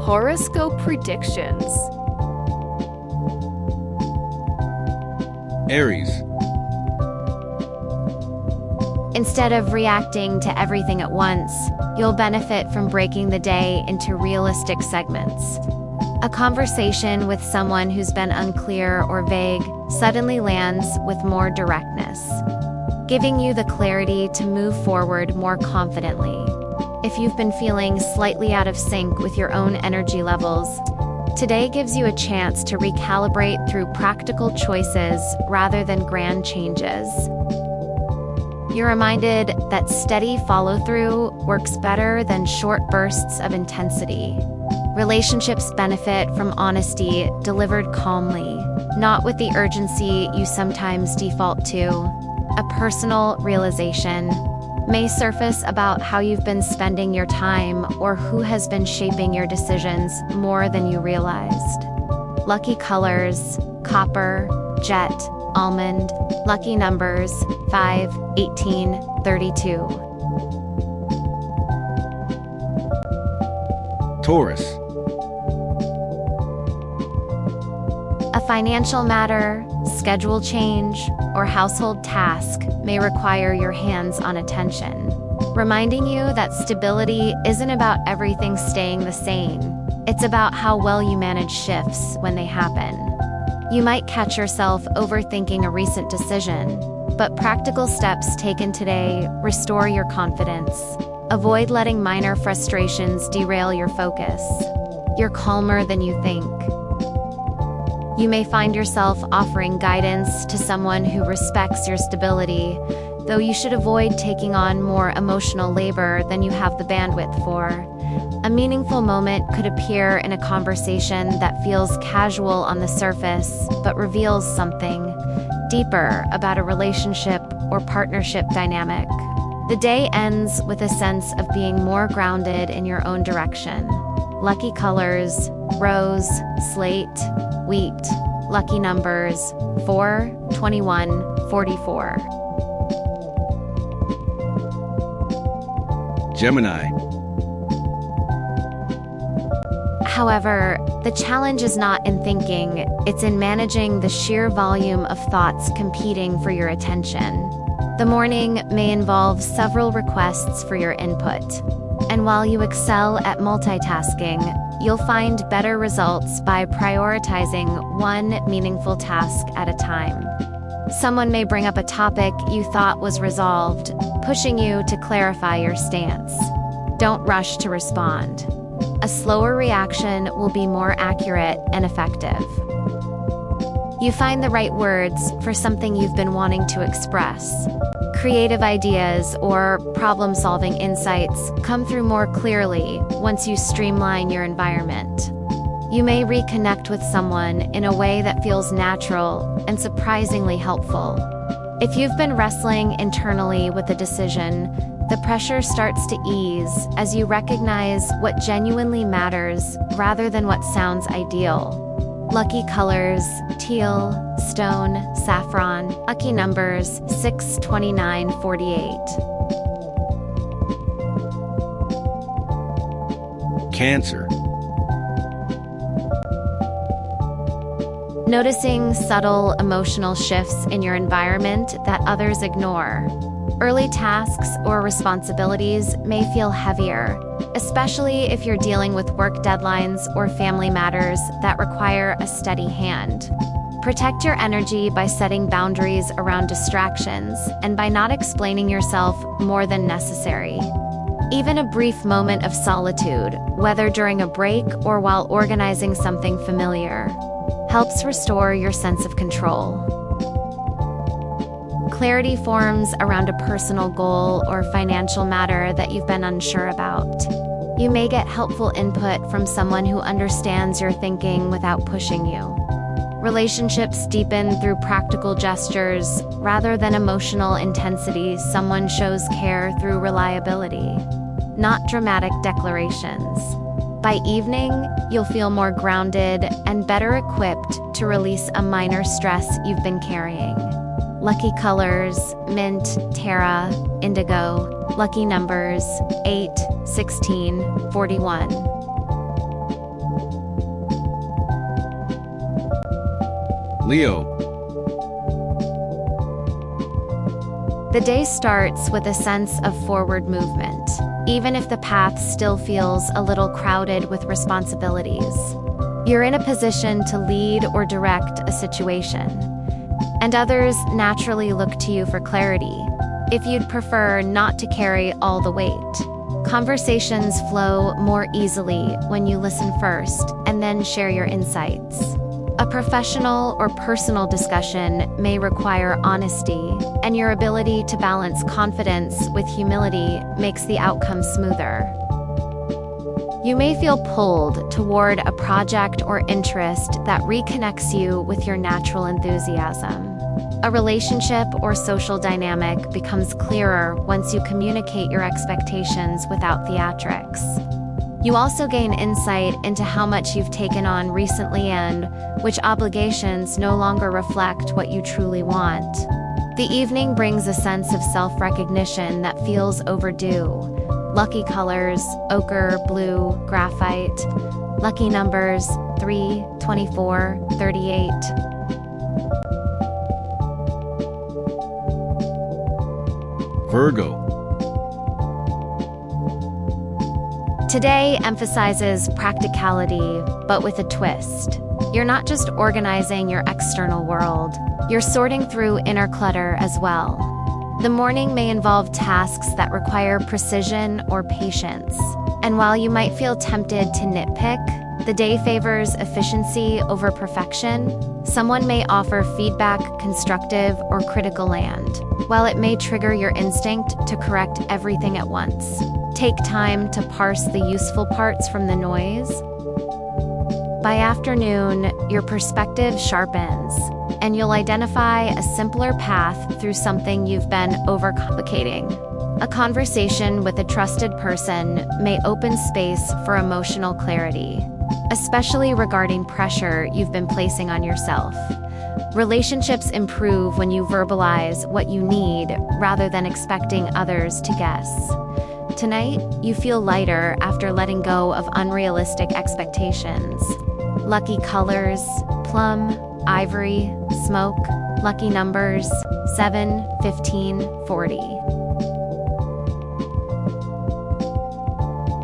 Horoscope predictions. Aries. Instead of reacting to everything at once, you'll benefit from breaking the day into realistic segments. A conversation with someone who's been unclear or vague suddenly lands with more directness, giving you the clarity to move forward more confidently. If you've been feeling slightly out of sync with your own energy levels, today gives you a chance to recalibrate through practical choices rather than grand changes. You're reminded that steady follow-through works better than short bursts of intensity. Relationships benefit from honesty delivered calmly, not with the urgency you sometimes default to. A personal realization may surface about how you've been spending your time or who has been shaping your decisions more than you realized. Lucky colors: copper, jet, almond. Lucky numbers: 5, 18, 32. Taurus. A financial matter, schedule change, or household task may require your hands-on attention, reminding you that stability isn't about everything staying the same. It's about how well you manage shifts when they happen. You might catch yourself overthinking a recent decision, but practical steps taken today restore your confidence. Avoid letting minor frustrations derail your focus. You're calmer than you think. You may find yourself offering guidance to someone who respects your stability, though you should avoid taking on more emotional labor than you have the bandwidth for. A meaningful moment could appear in a conversation that feels casual on the surface, but reveals something deeper about a relationship or partnership dynamic. The day ends with a sense of being more grounded in your own direction. Lucky colors: rose, slate, wheat. Lucky numbers: 4, 21, 44. Gemini. However, the challenge is not in thinking, it's in managing the sheer volume of thoughts competing for your attention. The morning may involve several requests for your input, and while you excel at multitasking, you'll find better results by prioritizing one meaningful task at a time. Someone may bring up a topic you thought was resolved, pushing you to clarify your stance. Don't rush to respond. A slower reaction will be more accurate and effective. You find the right words for something you've been wanting to express. Creative ideas or problem-solving insights come through more clearly once you streamline your environment. You may reconnect with someone in a way that feels natural and surprisingly helpful. If you've been wrestling internally with a decision, the pressure starts to ease as you recognize what genuinely matters rather than what sounds ideal. Lucky colors: teal, stone, saffron. Lucky numbers: 6, 29, 48. Cancer. Noticing subtle emotional shifts in your environment that others ignore. Early tasks or responsibilities may feel heavier, especially if you're dealing with work deadlines or family matters that require a steady hand. Protect your energy by setting boundaries around distractions and by not explaining yourself more than necessary. Even a brief moment of solitude, whether during a break or while organizing something familiar, helps restore your sense of control. Clarity forms around a personal goal or financial matter that you've been unsure about. You may get helpful input from someone who understands your thinking without pushing you. Relationships deepen through practical gestures rather than emotional intensity. Someone shows care through reliability, not dramatic declarations. By evening, you'll feel more grounded and better equipped to release a minor stress you've been carrying. Lucky colors: mint, terra, indigo. Lucky numbers: 8, 16, 41. Leo. The day starts with a sense of forward movement, even if the path still feels a little crowded with responsibilities. You're in a position to lead or direct a situation, and others naturally look to you for clarity, if you'd prefer not to carry all the weight. Conversations flow more easily when you listen first and then share your insights. A professional or personal discussion may require honesty, and your ability to balance confidence with humility makes the outcome smoother. You may feel pulled toward a project or interest that reconnects you with your natural enthusiasm. A relationship or social dynamic becomes clearer once you communicate your expectations without theatrics. You also gain insight into how much you've taken on recently and which obligations no longer reflect what you truly want. The evening brings a sense of self-recognition that feels overdue. Lucky colors: ochre, blue, graphite. Lucky numbers: 3, 24, 38. Virgo. Today emphasizes practicality, but with a twist. You're not just organizing your external world, you're sorting through inner clutter as well. The morning may involve tasks that require precision or patience. And while you might feel tempted to nitpick, the day favors efficiency over perfection. Someone may offer feedback, constructive or critical land, while it may trigger your instinct to correct everything at once. Take time to parse the useful parts from the noise. By afternoon, your perspective sharpens, and you'll identify a simpler path through something you've been overcomplicating. A conversation with a trusted person may open space for emotional clarity, especially regarding pressure you've been placing on yourself. Relationships improve when you verbalize what you need rather than expecting others to guess. Tonight, you feel lighter after letting go of unrealistic expectations. Lucky colors: plum, ivory, smoke. Lucky numbers: 7, 15, 40.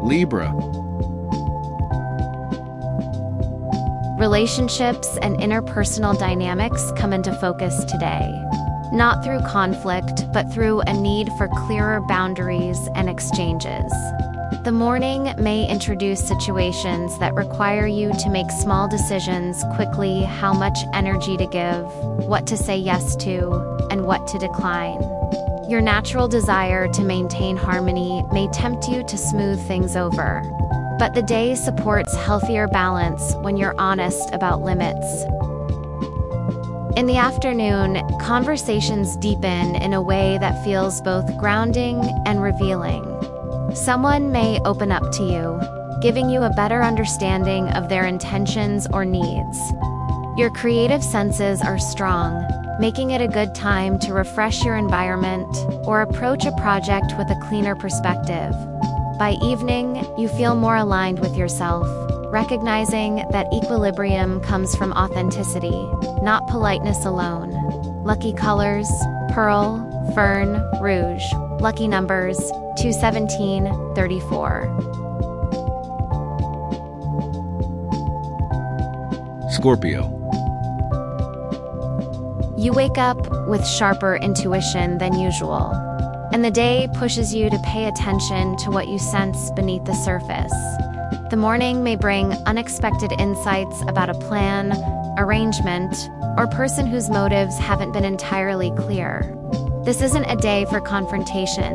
Libra. Relationships and interpersonal dynamics come into focus today. Not through conflict, but through a need for clearer boundaries and exchanges. The morning may introduce situations that require you to make small decisions quickly: how much energy to give, what to say yes to, and what to decline. Your natural desire to maintain harmony may tempt you to smooth things over, but the day supports healthier balance when you're honest about limits. In the afternoon, conversations deepen in a way that feels both grounding and revealing. Someone may open up to you, giving you a better understanding of their intentions or needs. Your creative senses are strong, making it a good time to refresh your environment or approach a project with a cleaner perspective. By evening, you feel more aligned with yourself, recognizing that equilibrium comes from authenticity, not politeness alone. Lucky colors: pearl, fern, rouge. Lucky numbers: 217, 34. Scorpio. You wake up with sharper intuition than usual, and the day pushes you to pay attention to what you sense beneath the surface. The morning may bring unexpected insights about a plan, arrangement, or person whose motives haven't been entirely clear. This isn't a day for confrontation.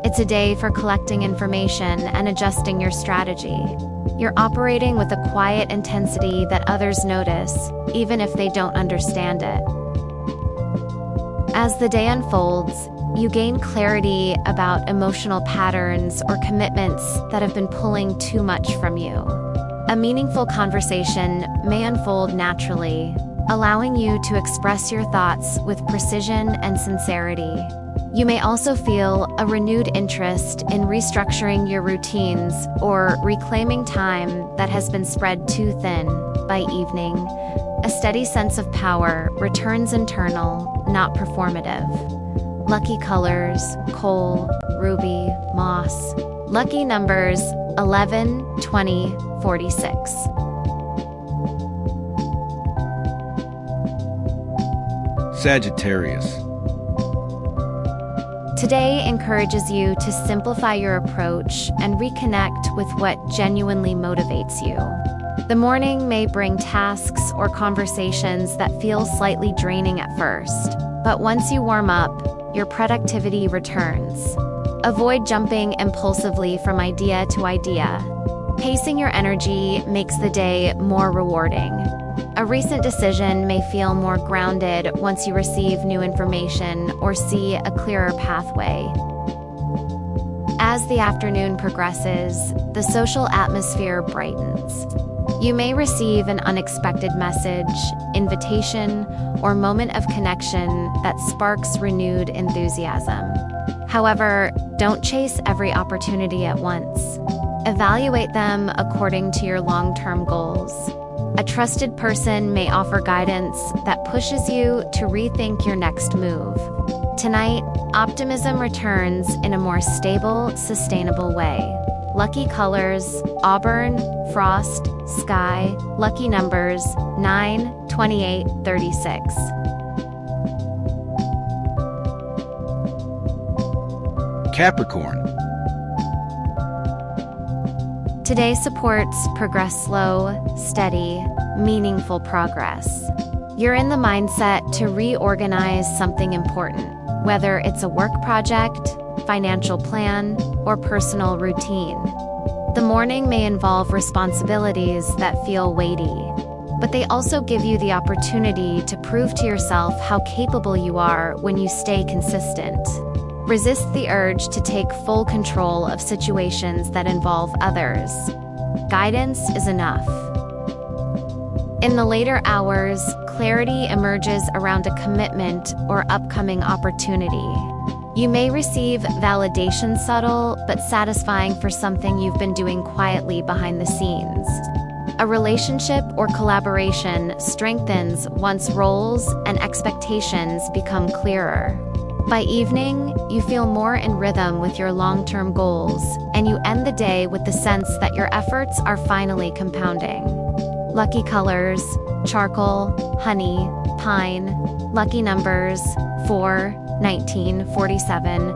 It's a day for collecting information and adjusting your strategy. You're operating with a quiet intensity that others notice, even if they don't understand it. As the day unfolds, you gain clarity about emotional patterns or commitments that have been pulling too much from you. A meaningful conversation may unfold naturally, allowing you to express your thoughts with precision and sincerity. You may also feel a renewed interest in restructuring your routines or reclaiming time that has been spread too thin. By evening, a steady sense of power returns internal, not performative. Lucky colors, coal, ruby, moss. Lucky numbers 11, 20, 46. Sagittarius. Today encourages you to simplify your approach and reconnect with what genuinely motivates you. The morning may bring tasks or conversations that feel slightly draining at first, but once you warm up, your productivity returns. Avoid jumping impulsively from idea to idea. Pacing your energy makes the day more rewarding. A recent decision may feel more grounded once you receive new information or see a clearer pathway. As the afternoon progresses, the social atmosphere brightens. You may receive an unexpected message, invitation, or moment of connection that sparks renewed enthusiasm. However, don't chase every opportunity at once. Evaluate them according to your long-term goals. A trusted person may offer guidance that pushes you to rethink your next move. Tonight, optimism returns in a more stable, sustainable way. Lucky colors, auburn, frost, sky. Lucky numbers 9, 28, 36. Capricorn. Today supports progress slow, steady, meaningful progress. You're in the mindset to reorganize something important, whether it's a work project, financial plan, or personal routine. The morning may involve responsibilities that feel weighty, but they also give you the opportunity to prove to yourself how capable you are when you stay consistent. Resist the urge to take full control of situations that involve others. Guidance is enough. In the later hours, clarity emerges around a commitment or upcoming opportunity. You may receive validation subtle but satisfying for something you've been doing quietly behind the scenes. A relationship or collaboration strengthens once roles and expectations become clearer. By evening, you feel more in rhythm with your long-term goals, and you end the day with the sense that your efforts are finally compounding. Lucky colors, charcoal, honey, pine. Lucky numbers 4, 19, 47.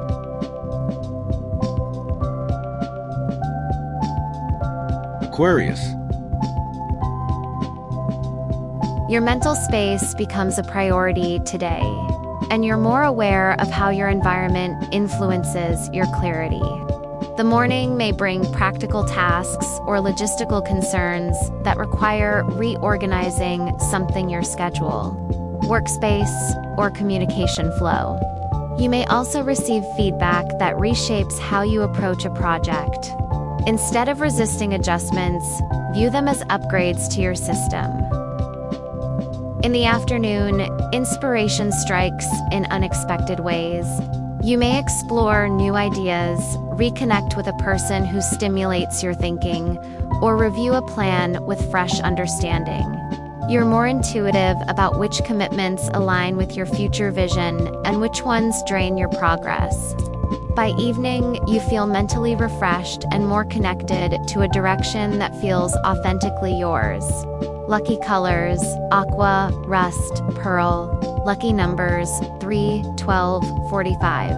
Aquarius. Your mental space becomes a priority today, and you're more aware of how your environment influences your clarity. The morning may bring practical tasks or logistical concerns that require reorganizing something in your schedule, workspace, or communication flow. You may also receive feedback that reshapes how you approach a project. Instead of resisting adjustments, view them as upgrades to your system. In the afternoon, inspiration strikes in unexpected ways. You may explore new ideas, reconnect with a person who stimulates your thinking, or review a plan with fresh understanding. You're more intuitive about which commitments align with your future vision and which ones drain your progress. By evening, you feel mentally refreshed and more connected to a direction that feels authentically yours. Lucky colors, aqua, rust, pearl. Lucky numbers 3, 12, 45.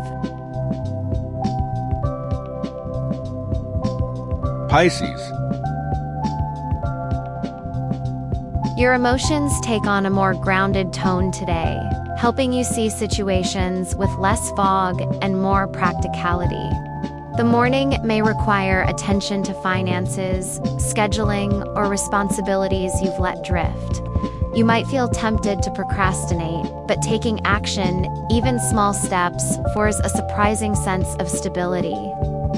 Pisces. Your emotions take on a more grounded tone today, helping you see situations with less fog and more practicality. The morning may require attention to finances, scheduling, or responsibilities you've let drift. You might feel tempted to procrastinate, but taking action, even small steps, forges a surprising sense of stability.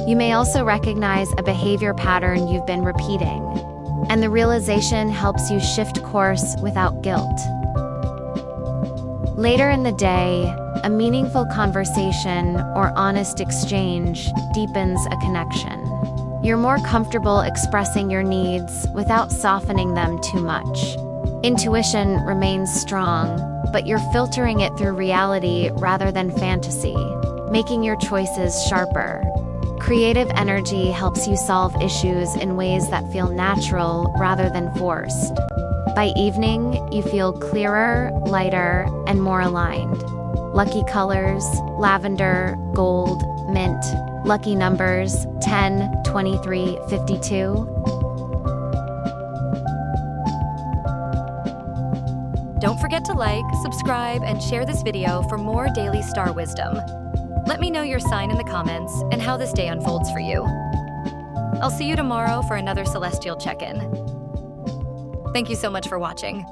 You may also recognize a behavior pattern you've been repeating, and the realization helps you shift course without guilt. Later in the day, a meaningful conversation or honest exchange deepens a connection. You're more comfortable expressing your needs without softening them too much. Intuition remains strong, but you're filtering it through reality rather than fantasy, making your choices sharper. Creative energy helps you solve issues in ways that feel natural rather than forced. By evening, you feel clearer, lighter, and more aligned. Lucky colors: lavender, gold, mint. Lucky numbers: 10, 23, 52. Don't forget to like, subscribe, and share this video for more daily star wisdom. Let me know your sign in the comments and how this day unfolds for you. I'll see you tomorrow for another celestial check-in. Thank you so much for watching.